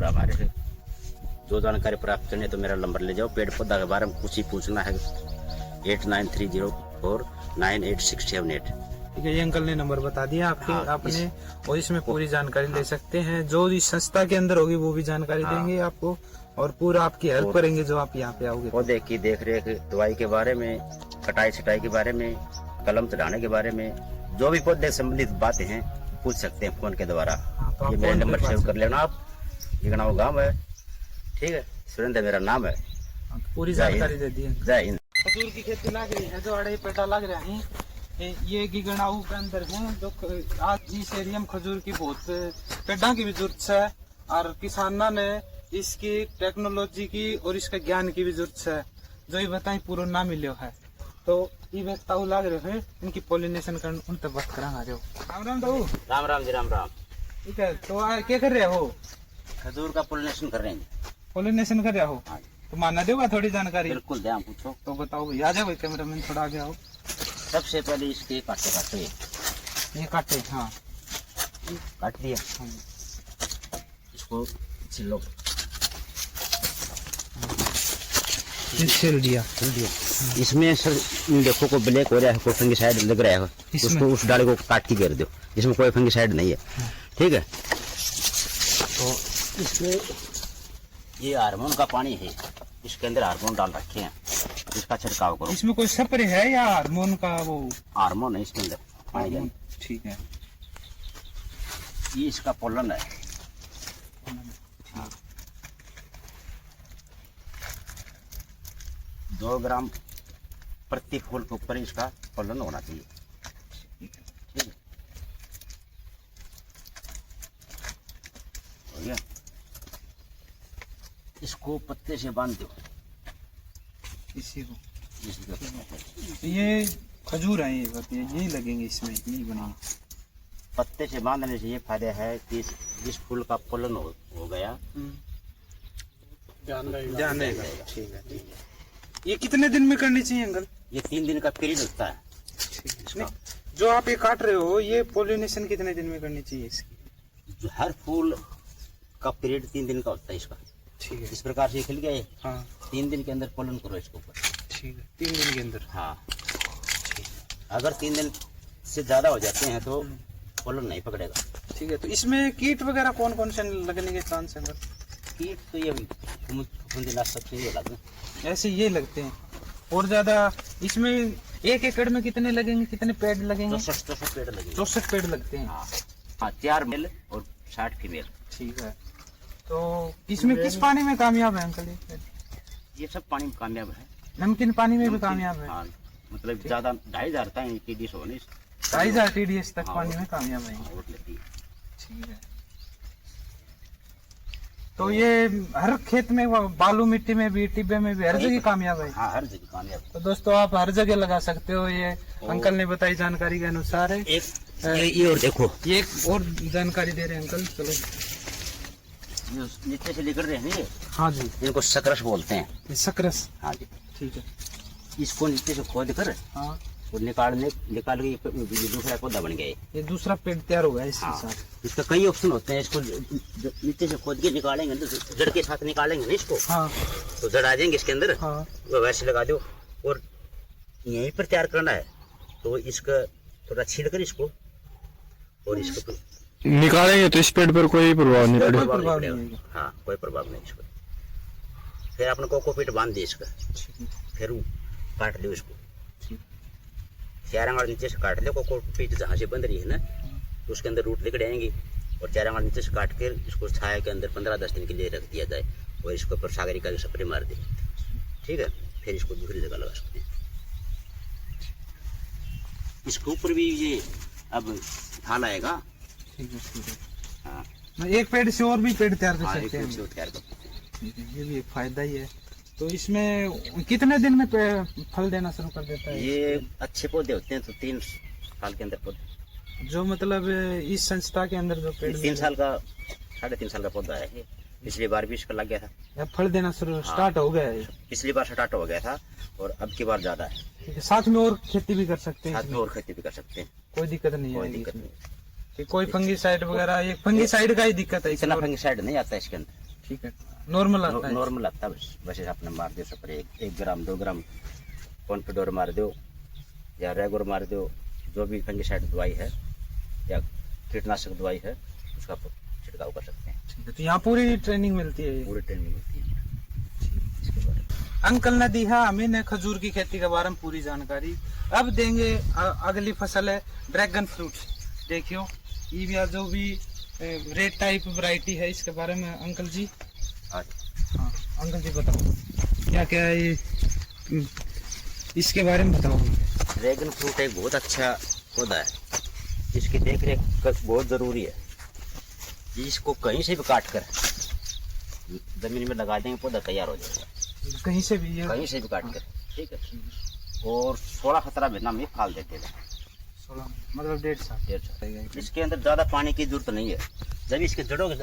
राम हरे। जो जानकारी प्राप्त करनी है तो मेरा नंबर ले जाओ। पेड़ पौधा के बारे में कुछ ही पूछना है 8930498678। ठीक है, ये अंकल ने नंबर बता दिया आपके। हाँ, आपने और इसमें पूरी जानकारी ले सकते हैं। जो इस संस्था के अंदर होगी वो भी जानकारी देंगे आपको और पूरा आपकी हेल्प करेंगे जो आप यहाँ पे आओगे। पौधे की देख रेख, दवाई के बारे में, कटाई छटाई के बारे में, कलम चढ़ाने के बारे में, जो भी पौधे संबंधित बातें हैं पूछ सकते हैं फोन के द्वारा। तो ये मेरा नंबर सेव कर लेना आप। ये गाँव गाँव है, ठीक है, सुरेंद्र मेरा नाम है। पूरी जानकारी दे दी। जय हिंद। खजूर की खेती लग रही है, जो अड़े पेड़ा लग रहे हैं ये गिगनाऊ के अंदर है। जो आज इस एरिया में खजूर की बहुत पेड़ा की भी जरूरत है और किसानों ने इसकी टेक्नोलॉजी की और इसके ज्ञान की भी जरूरत है, जो ये बताई पूरा ना मिलो है। तो ये व्यक्ताऊ लग रहे हैं, इनकी पॉलिनेशन कर उन तक बात करा। राम राम दाऊ। राम राम जी, राम राम। ठीक है, तो क्या कर रहे हो? खजूर का पॉलिनेशन कर रहे हैं। पॉलिनेशन कर रहे हो? हाँ। तो मानना देगा थोड़ी जानकारी? बिल्कुल दे, पूछो। तो बताओ भाई, आ जाओ भाई, कैमरा मैन थोड़ा आगे आओ। सबसे पहले इसके काटे काटे ये काटे, हाँ काट दिया। इसको छिलो, छिल दिया। इसमें सर देखो को ब्लैक हो रहा है, कोई फंगिसाइड लग रहा है, उसको उस डाले को काट के गिर दो, जिसमें कोई फंगिसाइड नहीं है। ठीक है, तो इसमें ये हार्मोन का पानी है, इसके अंदर हार्मोन डाल रखे हैं, इसका छिड़काव करो। इसमें कोई स्प्रे है या हार्मोन का? वो हार्मोन है इसके अंदर पानी का। ठीक है, ये इसका पोलन है। हाँ। 2 ग्राम प्रति फूल के ऊपर इसका पोलन होना चाहिए। ठीक है, हो गया। इसको पत्ते से बांध दो, इसी को। ये खजूर है, ये बताइए, यही लगेंगे इसमें, यही बनेंगे। पत्ते से बांधने से ये फायदा है कि जिस फूल का पोलन हो गया ध्यान रहेगा। ठीक है, ठीक है। ये कितने दिन में करनी चाहिए अंकल? ये 3 दिन का पीरियड लगता है। नहीं, जो आप ये काट रहे हो, ये पॉलिनेशन कितने दिन में करनी चाहिए इसकी? जो हर फूल का पीरियड 3 दिन का होता है इसका। ठीक है, इस प्रकार से खिल गया ये। हाँ 3 दिन के अंदर पोलन करो इसके ऊपर। ठीक है, 3 दिन के अंदर। हाँ, अगर 3 दिन से ज्यादा हो जाते हैं तो पोलन नहीं पकड़ेगा। ठीक है, तो इसमें कीट वगैरह कौन कौन से लगने के चांस है? कीट तो ये फफूंदीनाशक से ये लगे, ऐसे ये लगते हैं। और ज्यादा इसमें 1 एकड़ में कितने लगेंगे, कितने पेड़ लगेंगे? 64 पेड़ लगेंगे। 64 पेड़ लगते हैं। हाँ, 4 मेल और 60 फीमेल। ठीक है, तो इसमें किस पानी में कामयाब है अंकल? ये सब पानी में कामयाब है, नमकीन पानी में भी कामयाब है। हाँ, मतलब ज्यादा 2500 था इनकी डिश होने। 2500 TDS तक पानी में कामयाब है। ठीक है, तो ये हर खेत में, बालू मिट्टी में भी, टिब्बे में भी, हर जगह कामयाब है। हाँ, हर जगह कामयाब। तो दोस्तों आप हर जगह लगा सकते हो। ये अंकल ने बताई जानकारी के अनुसार है। ये और देखो, ये एक और जानकारी दे रहे हैं अंकल। चलो, नीचे से निकल रहे हैं ये। हाँ जी, इनको सकरस बोलते हैं। ये सकरस। हाँ जी, ठीक है, इसको नीचे से खोद कर हाँ, और निकाल के ये दूसरा पौधा बन गया। ये दूसरा पेड़ तैयार हो गया इसके हाँ, साथ। इसका कई ऑप्शन होते हैं। इसको नीचे से खोद के निकालेंगे तो जड़ के साथ निकालेंगे ना इसको, हाँ, तो जड़ आ जाएंगे इसके अंदर। हाँ, वो वैसे लगा दो और यहीं पर तैयार करना है। तो इसका थोड़ा छील कर इसको और इसको निकालेंगे तो इस पेड़ पर कोई प्रभाव नहीं पड़ेगा। प्रभाव नहीं पड़ेगा। हाँ, कोई प्रभाव नहीं इसको। फिर आपने कोकोपीट बांध दिया इसका, फिर काट लो इसको। 4 आंगड़ नीचे से काट ले कोकोपीट, जहाँ से बंद रही है ना, तो उसके अंदर रूट निकल आएंगे। और 4 आंगड़ नीचे से काट कर इसको छाया के अंदर 15-10 दिन के लिए रख दिया जाए और इसके ऊपर सागरिका की स्प्रे मार दे। ठीक है, फिर इसको दूसरी जगह लगा सकते हैं। इसके ऊपर भी ये अब थाल आएगा। ठीक है, ठीक है। हाँ, एक पेड़ से और भी पेड़ तैयार कर हाँ, सकते हैं। तैयार कर सकते हैं। ठीक है, ये भी एक फायदा ही है। तो इसमें कितने दिन में फल देना शुरू कर देता है? ये अच्छे पौधे होते हैं तो 3 साल के अंदर पौधे। जो मतलब इस संस्था के अंदर जो पेड़ 3 साल का 3.5 साल का पौधा है ये। पिछली बार भी इसका लग गया था, या फल देना शुरू स्टार्ट हो गया है। पिछली बार स्टार्ट हो गया था और अब की बार ज्यादा है। ठीक है, साथ में और खेती भी कर सकते हैं। साथ में और खेती भी कर सकते हैं, कोई दिक्कत नहीं कोई है दिक्कत नहीं। कि कोई फंगिसाइड वगैरह, ये फंगिसाइड का ही दिक्कत है। इतना फंगिसाइड नहीं आता इसके अंदर। ठीक है, नॉर्मल आता है। नॉर्मल लगता है बस। वैसे आपने मार दो स्प्रे 1 ग्राम 2 ग्राम कॉन्फिडोर मार दो या रेगुर मार दो, जो भी फंगिसाइड दवाई है या कीटनाशक दवाई है उसका छिड़काव कर सकते हैं। ठीक है, तो यहाँ पूरी ट्रेनिंग मिलती है। पूरी ट्रेनिंग होती है इसके बारे में। अंकल ने दी है हमें ने खजूर की खेती के बारे में पूरी जानकारी। अब देंगे अगली फसल है ड्रैगन फ्रूट। देखियो ये भी जो भी रेड टाइप वैरायटी है इसके बारे में अंकल जी। हाँ हाँ अंकल जी बताओ क्या क्या है ये, इसके बारे में बताओ। ड्रैगन फ्रूट एक बहुत अच्छा पौधा है, इसकी देख रेख बहुत जरूरी है। इसको कहीं से भी काट कर जमीन में लगा देंगे पौधा तैयार हो जाएगा, कहीं से भी ये कहीं से भी काट कर। ठीक है, और 16-17 महीना में फाल देते हैं। 16 मतलब 1.5 साल। 1.5 साल। इसके अंदर ज्यादा पानी की जरूरत नहीं है। जब इसके जड़ों के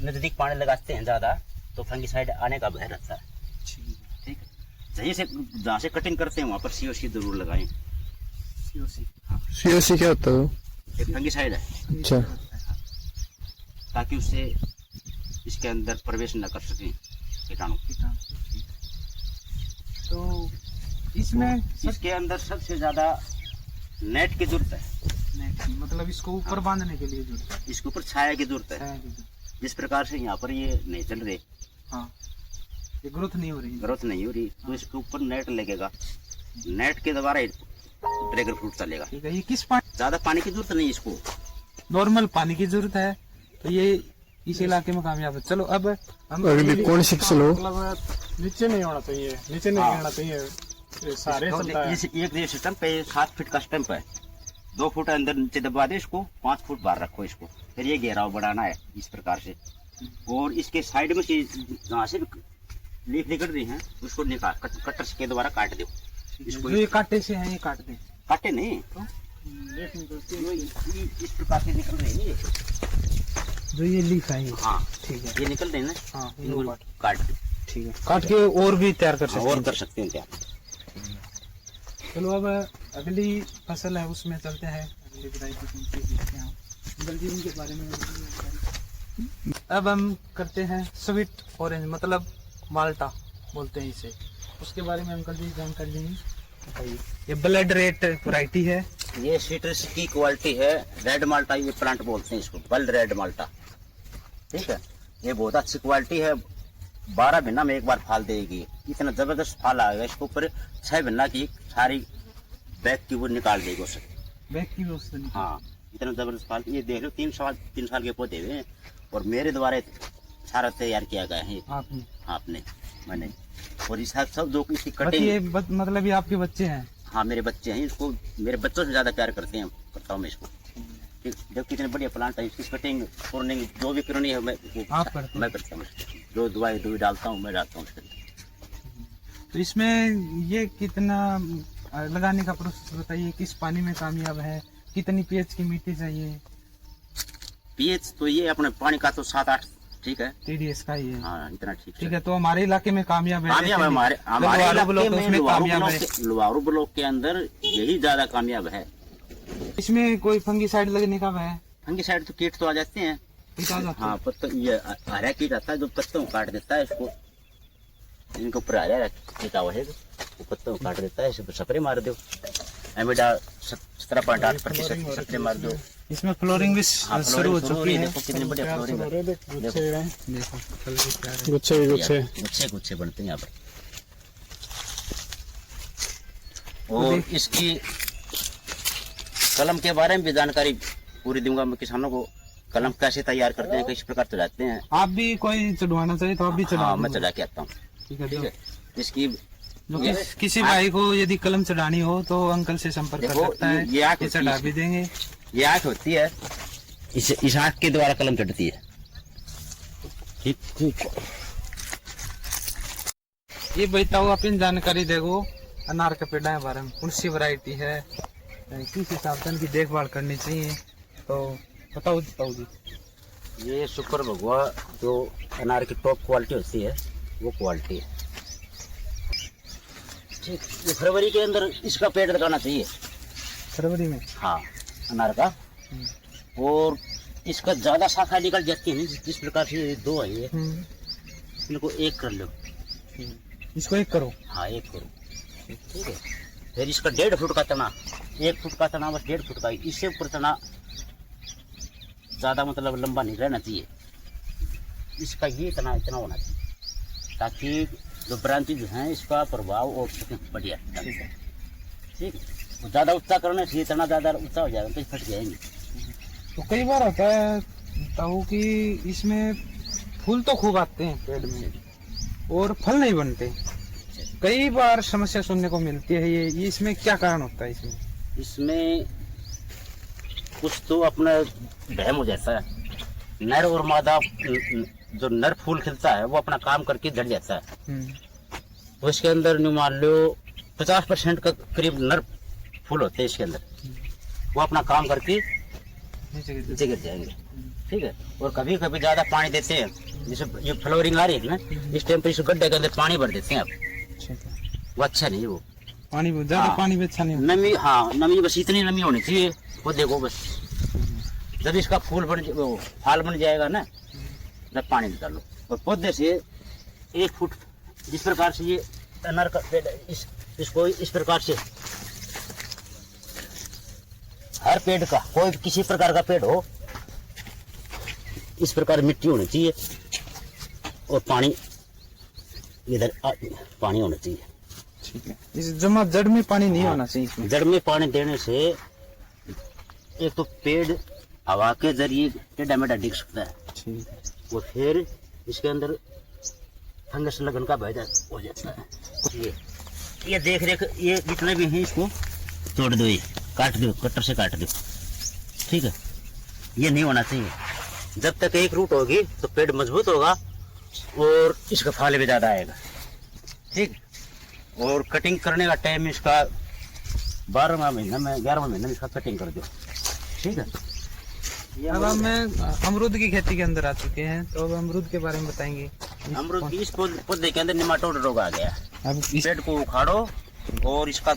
नजदीक पानी लगाते हैं ज्यादा तो फंगिसाइड आने का भय रहता है। ठीक है, जहाँ से कटिंग करते हैं वहाँ पर COC जरूर लगाएं। COC क्या होता है वो? एक फंगिसाइड है, अच्छा, ताकि उससे इसके अंदर प्रवेश न कर सके कीटाणु। तो इसमें इसके अंदर सबसे ज्यादा नेट की जरूरत है। मतलब इसको ऊपर बांधने के लिए जरूरत है, इसके ऊपर छाया की जरूरत है। जिस प्रकार से यहाँ पर ये नहीं चल रहे, हाँ ये ग्रोथ नहीं हो रही, ग्रोथ नहीं हो रही, तो इसके ऊपर नेट लगेगा। नेट के द्वारा ड्रैगन फ्रूट चलेगा। ठीक है, ये किस पानी, ज्यादा पानी की जरूरत नहीं, इसको नॉर्मल पानी की जरूरत है, तो ये इस इलाके में कामयाब है। चलो अब हम अगली कौन सी फसल हो? मतलब नीचे नहीं होना चाहिए, नीचे नहीं गिरना चाहिए, ये सारे चलता है। इस एक स्टम्प पे 7 फीट का स्टम्प है, 2 फुट अंदर नीचे दबा दे इसको, 5 फुट बाहर रखो इसको, फिर ये घेराव बढ़ाना है इस प्रकार से। और इसके साइड में जहाँ से लीफ निकल रही है उसको निकाल कटर के द्वारा काट दो इसको। जो ये कांटे से है ये काट दे, काटे नहीं तो देख निकलती ये इस प्रकार से निकल रही है ये। जो ये लीफ है ये। हाँ ठीक है, ये निकल रही है ना, हाँ इनको काट दो। ठीक है, काट के और भी तैयार कर सकते और हैं। कर सकते हैं क्या। चलो अब अगली फसल है उसमें चलते हैं। अगली वैरायटी कौन सी देखते हैं जल्दी उनके बारे में जानकारी। अब हम करते हैं स्वीट ऑरेंज, मतलब माल्टा बोलते हैं इसे, उसके बारे में अंकल जी जानकारी देंगे, बताइए। ये ब्लड रेट वैरायटी है, ये सिट्रस की क्वालिटी है, रेड माल्टा ये प्लांट बोलते हैं इसको, बल रेड माल्टा। ठीक है, ये बहुत अच्छी क्वालिटी है, 12 महीना में एक बार फाल देगी, इतना जबरदस्त फाल आएगा इसके ऊपर। 6 महीना की सारी बैग की वो निकाल देगी उससे। बैग की व्यवस्था नहीं। हाँ, इतना जबरदस्त फाल। ये देख लो 3 साल के पौधे हुए हैं और मेरे द्वारा सारा तैयार किया गया है आपने आपने मैंने। और इस सब जो इसकी बस कटिंग, ये मतलब ये आपके बच्चे हैं? हाँ मेरे बच्चे हैं, इसको मेरे बच्चों से ज्यादा प्यार करते हैं, करता हूँ मैं इसको। जब कितने बढ़िया प्लांट है, इसकी कटिंग प्रूनिंग जो भी करनी है आप करते हैं? मैं करता हूँ। जो दवाई डालता हूँ मैं डालता हूँ। तो इसमें ये कितना लगाने का प्रोसेस बताइए, किस पानी में कामयाब है, कितनी pH की मिट्टी चाहिए? पीएच तो ये अपने पानी का तो 7-8 ठीक है, TDS का ही है। हाँ इतना ठीक है, तो हमारे इलाके में कामयाब है। कामयाब है। हमारे लोहारू ब्लॉक इलाके में उसमें कामयाब है। लोहारू ब्लॉक के अंदर यही ज्यादा कामयाब है। इसमें कोई फंगिसाइड लगने का है? फंगिसाइड तो कीट तो आ जाते हैं। कीट आ जाते हैं? हाँ, पत्ता ये हरा कीट आता है जो पत्तों को काट देता है इसको। इनके ऊपर हरा कीटा हुआ है वो पत्तों को काट देता है, इसको स्प्रे मार दो। एमिडा 17.8% स्प्रे मार दो। इसमें फ्लोरिंग भी हाँ, शुरू हो चुकी है। देखो कितनी बढ़िया फ्लोरिंग है। देखो फल भी तैयार है। गुच्छे गुच्छे गुच्छे गुच्छे बनते हैं यहाँ पर। और इसकी कलम के बारे में भी जानकारी पूरी दूंगा मैं किसानों को। कलम कैसे तैयार करते हैं, किस प्रकार चढ़ाते हैं। आप भी कोई चढ़वाना चाहिए तो आप भी चढ़ा हाँ, मैं चढ़ा के आता हूँ। ठीक है, ठीक है, इसकी किसी भाई को यदि कलम चढ़ानी हो तो अंकल से संपर्क कर देखो, सकता है, ये आँख ये होती है चढ़ा भी देंगे। ये आँख होती है, इस आँख के द्वारा कलम चढ़ती है। ठीक, ये बताओ अपनी जानकारी देखो अनार के पेड़ के बारे में, कौन सी वैरायटी है, किस हिसाब से इनकी देखभाल करनी चाहिए, तो बताओ जी। ये सुपर भगवा जो अनार की टॉप क्वालिटी होती है वो क्वालिटी है। ठीक, ये फरवरी के अंदर इसका पेड़ लगाना चाहिए। फरवरी में? हाँ, अनार का। और इसका ज्यादा शाखा निकल जाती है, जिस प्रकार से 2 है ये, इनको एक कर लो। इसको एक करो। हाँ, एक करो, ठीक है। फिर इसका 1.5 फुट का तना, 1 फुट का तना, बस 1.5 फुट का, इससे ऊपर तना ज्यादा मतलब लंबा नहीं रहना चाहिए। इसका ये तना इतना होना चाहिए ताकि जो ब्रांचेज हैं इसका प्रभाव और सके बढ़िया, ठीक है। वो ज्यादा ऊंचा करने से तना ज्यादा ऊंचा हो जाएगा तो फट जाएंगे। तो कई बार होता है ताऊ कि इसमें फूल तो खूब आते हैं पेड़ में और फल नहीं बनते, कई बार समस्या सुनने को मिलती है। ये इसमें क्या कारण होता है? इसमें कुछ तो अपना बहम हो जाता है। नर और मादा, जो नर फूल खिलता है वो अपना काम करके झड़ जाता है। तो इसके अंदर न्यू मान लो 50% का करीब नर फूल होते हैं इसके अंदर, वो अपना काम करके नीचे गिर जाएंगे, ठीक है। और कभी कभी ज्यादा पानी देते हैं, जैसे ये फ्लोरिंग आ रही है ना, इस टाइम पर इस गड्ढे के अंदर पानी भर देते हैं आप, वो अच्छा नहीं है। वो पानी ज्यादा, हाँ, पानी भी अच्छा नहीं होता। नमी, हाँ नमी, बस इतनी नमी होनी चाहिए। वो देखो बस जब इसका फूल वो फाल बन जाएगा ना, जब पानी निकालो। और पौधे से 1 फुट जिस प्रकार से ये अनार का पेड़, इसको इस प्रकार से हर पेड़ का, कोई किसी प्रकार का पेड़ हो, इस प्रकार मिट्टी होनी चाहिए और पानी इधर पानी होना चाहिए, ठीक है। इस जमा जड़ में पानी नहीं होना चाहिए इसमें। जड़ में पानी देने से एक तो पेड़ हवा के जरिए टेढ़ा मेढ़ा डिग सकता है, ठीक है। वो फिर इसके अंदर फंगस लगन का भय हो जाता है। ये देख रेख, ये जितने भी हैं इसको तोड़ दो, ये काट दो, कटर से काट दो, ठीक है। ये नहीं होना चाहिए। जब तक एक रूट होगी तो पेड़ मजबूत होगा और इसका फल भी ज्यादा आएगा, ठीक। और कटिंग करने का टाइम इसका 12वां महीना में, 11वां महीना में इसका कटिंग कर दो, ठीक है। अब हम अमरूद की खेती के अंदर आ चुके हैं, तो अब अमरूद के बारे में बताएंगे। अमरूद की इस पौधे के अंदर निमाटोड रोग आ गया। अब इस पेड़ को उखाड़ो और इसका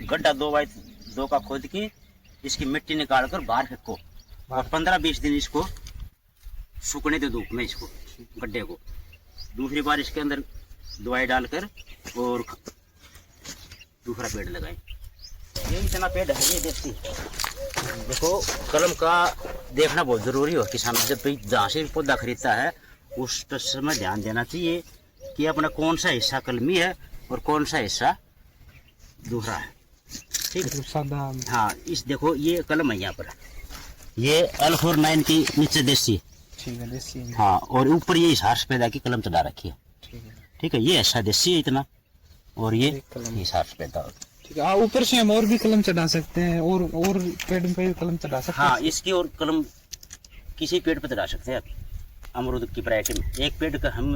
गड्ढा 2x2 का खोद के इसकी मिट्टी निकाल कर बाहर फेंको और 15-20 दिन इसको सूखने दो धूप में, इसको गड्ढे को। दूसरी बार इसके अंदर दवाई डालकर और दूसरा पेड़ लगाए। ये इतना पेड़ है, ये देखती देखो, कलम का देखना बहुत जरूरी हो। किसान जब भी जहाँ से पौधा खरीदता है उस समय ध्यान देना चाहिए कि अपना कौन सा हिस्सा कलमी है और कौन सा हिस्सा दूसरा है, ठीक है। सादा, हाँ, इस देखो ये कलम है, यहाँ पर ये L49 की नीचे देसी, ठीक है, देसी। हाँ, और ऊपर ये हिसार पैदा की कलम चढ़ा रखी है, ठीक है। ये ऐसा देसी है इतना, और ये हिसार पैदा, ठीक है। ऊपर से हम और भी कलम चढ़ा सकते हैं और पेड़ पे कलम चढ़ा सकते हैं। हाँ, इसकी और कलम किसी पेड़ पर चढ़ा सकते हैं आप। अमरूद की वैरायटी में एक पेड़ का हम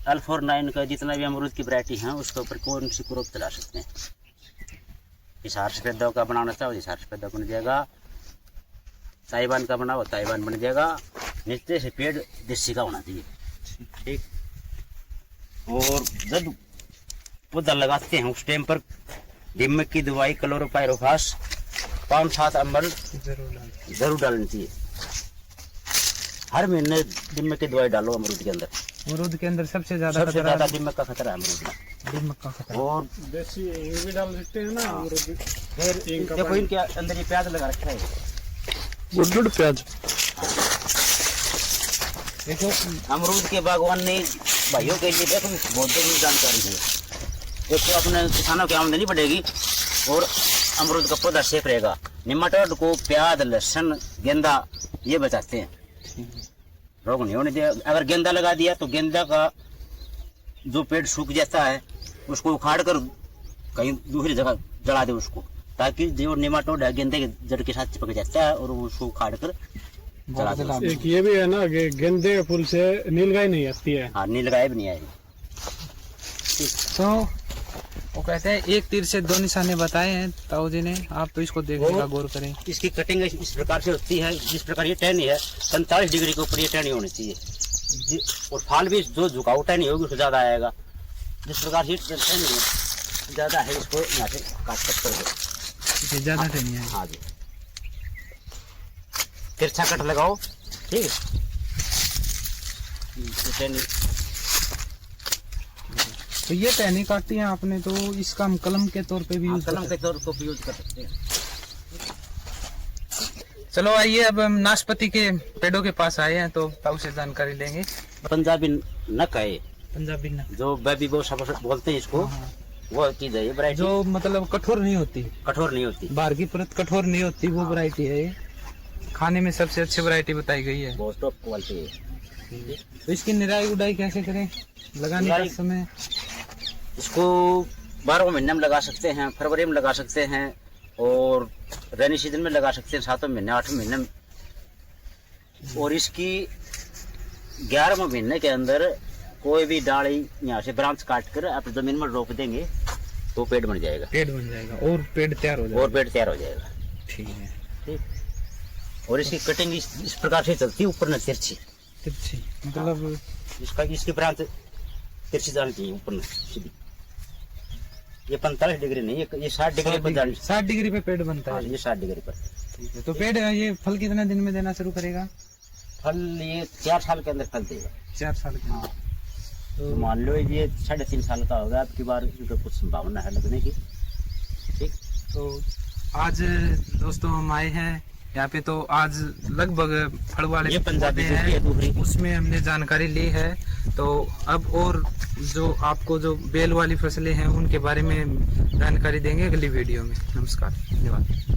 L49 का जितना भी अमरूद की वैरायटी है उसके ऊपर कौन सी क्रॉप चला सकते हैं। हिसार सफेदा का बनाना चाहो हिसार सफेदा बन जाएगा, ताइवान का बनाओ ताइवान बन जाएगा। नीचे से पेड़ देसी का होना चाहिए, ठीक। और जब पौधा लगाते हैं उस टाइम पर दीमक की दवाई क्लोरोपाइरोफास 5-7 ml जरूर डालनी चाहिए। हर महीने दीमक की दवाई डालो अमरूद के अंदर। अमरूद के अंदर सबसे ज्यादा दीमक का खतरा है अमरूद में। दीमक का खतरा। और देसी हींग भी डाल सकते हैं ना। फिर देखो इनके अंदर ये प्याज लगा रखा है, गुड़ प्याज। देखो अमरूद के बागवानी भाइयों के लिए देखो बहुत जरूरी जानकारी है। एक तो अपने किसानों की आमदनी बढ़ेगी और अमरूद का पौधा सेफ रहेगा। निमाटोड को प्याज, लहसुन, गेंदा ये बचाते हैं, रोग नहीं होने दिया। अगर गेंदा लगा दिया तो गेंदा का जो पेड़ सूख जाता है उसको उखाड़ कर कहीं दूसरी जगह जला दे उसको, ताकि जो निमाटोड है गेंदे के जड़ के साथ चिपक जाता है और उसको उखाड़ कर जला दे। एक ये भी है ना कि गेंदे के फूल से नीलगाय नहीं आती है। हाँ, नीलगाय भी नहीं आएगी। तो वो कहते हैं एक तीर से 2 निशाने बताए हैं ताऊ जी ने, आप तो इसको देखने का गौर करें। इसकी कटिंग इस प्रकार से होती है, जिस प्रकार ये टहनी है 45 डिग्री के ऊपर ये टहनी होनी चाहिए और फाल भी जो झुकाव टहनी होगी उसको ज्यादा आएगा। जिस प्रकार से टहनी ज्यादा है इसको यहाँ से काट कट कर दो, ज्यादा टहनी है। हाँ जी, तिरछा कट लगाओ, ठीक है। टहनी तो ये टहनी काटी है आपने, तो इसका हम कलम के तौर पे भी यूज कलम के तौर पर यूज कर सकते हैं। चलो आइए, अब हम नाशपाती के पेड़ों के पास आए हैं, तो ताऊ से जानकारी लेंगे। पंजाबी नक है, पंजाबी ना, जो बेबी बो सब बोलते हैं इसको, वो चीज है ये वैरायटी। जो मतलब कठोर नहीं होती, कठोर नहीं होती, बाहर की परत कठोर नहीं होती, वो वैरायटी है ये। खाने में सबसे अच्छी वैरायटी बताई गई है, बहुत टॉप क्वालिटी है। तो इसकी निराई उड़ाई कैसे करें, लगाने का निराई- समय? इसको 12 महीने में लगा सकते हैं, फरवरी में लगा सकते हैं, और रेनी सीजन में लगा सकते हैं 7 महीने 8 महीने में। और इसकी 11वें महीने के अंदर कोई भी डाली यहाँ से ब्रांच काट कर आप जमीन में रोप देंगे तो पेड़ बन जाएगा, पेड़ बन जाएगा और पेड़ तैयार हो और जाएगा। पेड़ तैयार हो जाएगा। ठीक है, ठीक। और इसकी कटिंग इस प्रकार से चलती है, ऊपर न तिरछी, तिरछी मतलब इसकी ब्रांच तिरछी जानी चाहिए ऊपर न सीधी। ये 45 डिग्री नहीं, ये 60 डिग्री पर जानी। 60 डिग्री पे पेड़ बनता हाँ, है। ये 60 डिग्री पर। ठीक है, तो पेड़ ये फल कितने दिन में देना शुरू करेगा? फल ये 4 साल के अंदर फल देगा। 4 साल के। हाँ। तो मान लो ये 3.5 साल का होगा, आपकी बार इसका कुछ संभावना है लगने की। ठीक। तो आज दोस्तों हम आए हैं यहाँ पे, तो आज लगभग फल वाले ये पंजाबी पौधे जो है दूसरी, उसमें हमने जानकारी ली है। तो अब और जो आपको जो बेल वाली फसलें हैं उनके बारे में जानकारी देंगे अगली वीडियो में। नमस्कार, धन्यवाद।